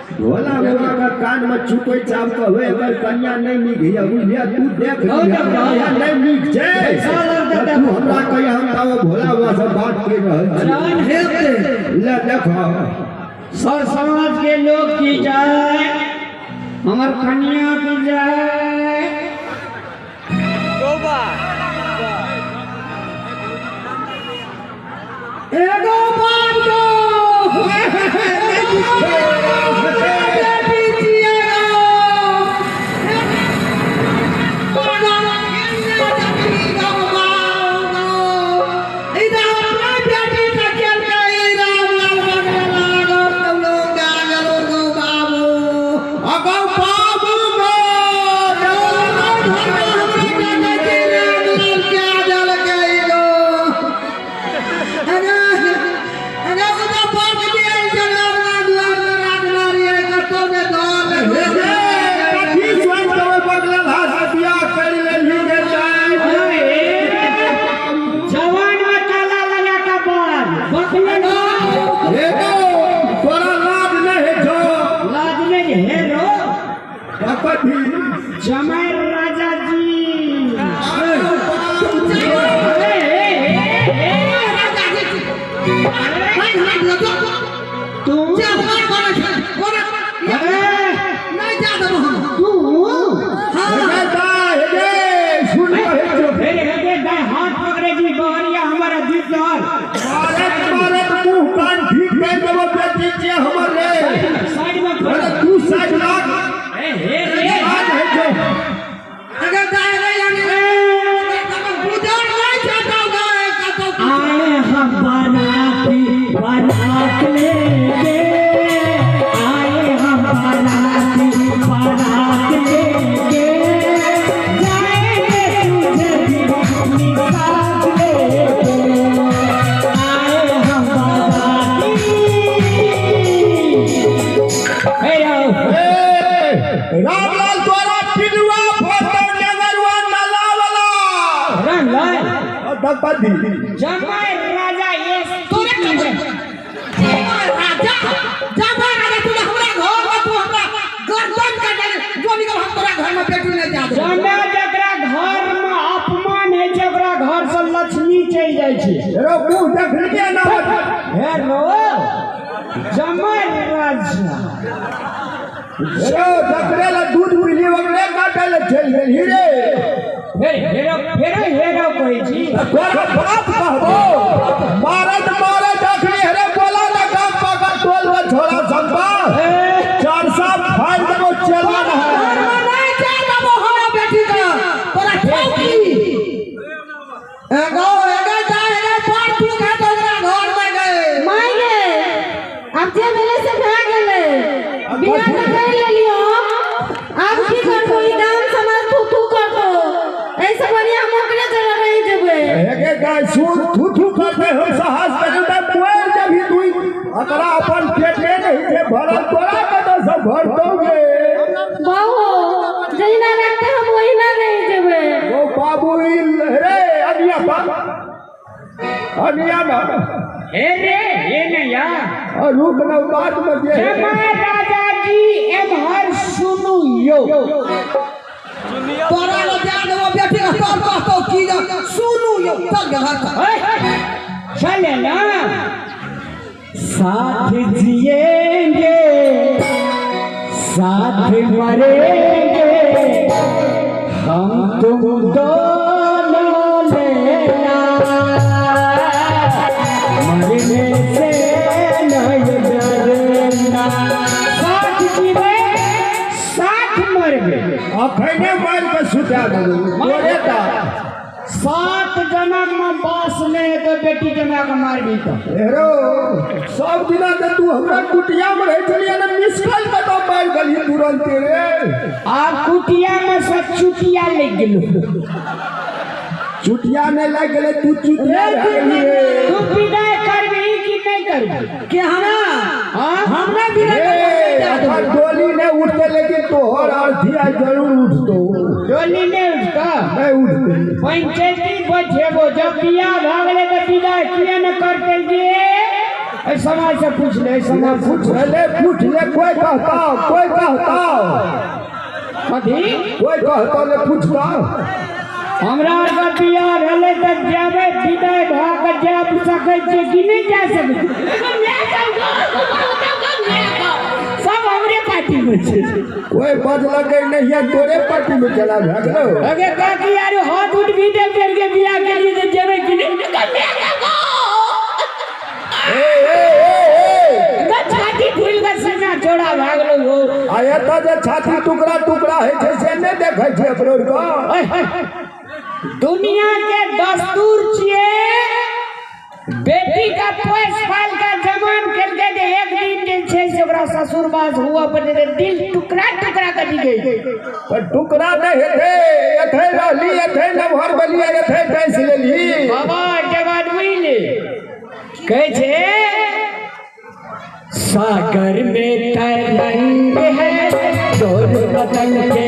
भोला बाबा का कान में चुकोई चाव तो हुए अगर कन्या नहीं निकली बुझिया तू देख लिया नहीं निक जाए तू हमरा कहिया हम ताव भोला बाबा से बात कर रहल छी ले देखो सर समाज के लोग की जाए हमर कन्या की जाए एगो बात जमाई राजा जी हाथ पकड़े जी बहरिया हमारा जीत साइड में तू साइड लाग बारात लेके आए हम बारात लेके जाएंगे तुझे अपनी साथ लेके आए हम बाराती रामलाल तोरा पिलवा फोटो नगरवा नाला वाला रामलाल दपदी जमाई राजा ये अपमान है जकरा घर से लक्ष्मी चल जाय छै हेलो जमाई राजा जकरे दूध पीली वगरे काटे ले चल गेल रे हेरो कहै छी तोरा बात कहबो मारत अखनी हेरे बोला लगा पगा टोल में छोड़ा संपा चार साल फाड़ देबो चलान है नहीं चाह देबो हमरा बेटी का तोरा ठोकी एगो जाए पार तू खा तो घर में गए माय गे अब जे मेरे से भाग गेले बियाह न कर लेलियो अब की करबो ई गांव समाज थू करतो ऐसे बढ़िया मोकरे जगह रही जेबे एके गाय सुन थू करते हम साहस करता कोई जब ही तू अकरा अपन पेट में नहीं के भरल तोरा के तो सब भर दोगे बाबू जहिना रखते हम वही ना रही जेबे वो बाबू रे अनिया ना ये नया और रुक ना बात मत ये जमाई राजा जी एमहर सुनु यो तोरा लो ध्यान देबो बेटी का तोर कहतो की सुनु यो चल घर चले ना साथ जिएंगे साथ मरेंगे हम तुम दोनों लेना मरने से नहीं डरना साथ जीवे साथ मरगे अखने मार के सुता दो तोरे ता 7 जनक में बास में तो बेटी जमा के मार दी तो हेरो सब दिना से तू हमरा कुटिया में रह चलिया ना मिसकल के तो मार गली तुरंत रे आ कुटिया में से चुटिया लग गेलो चुटिया में लग गेले तू चुटिया तू विदाई करबी कि नहीं करबी के हमरा बिना डोली ने उठते लेकिन तोहर अर्थिया जरूर उठतो डोली ने उठता नहीं उठते पंचायती बचेबो जब बियाह भ गेले तो विदाई किया न करते जे समाज से पूछ ले समाज से पूछ ले कोई कहता कथी कोई कहता ले पूछता हमरा का बियाह रहले त जाबे विदाई भ के जाब सकै छै कि नहीं जा सकै सब हमरे पार्टी में छै कोई बजलक नहीं है तोरे पार्टी में चला भागलो अगे का कि यार हाथ उठ भी दे कर के बियाह के लिए तो जेबे कि नहीं छाती फूल का सीना छोड़ा भागलो हो आया त जे छाती टुकड़ा है छै से नहीं देखै छै अपनो को दुनिया के दस्तूर छिए बेटी का पोस पाल का जमान करके दे एक दिन जे छै से ओकरा ससुरबास हुआ पर दिल टुकड़ा कटी गई पर टुकड़ा नहीं हेते एथे रहली एथे नभर बलिया एथे कैस लेली बाबा जवान ले कहे छे सागर में तरंग है डोर पतंग के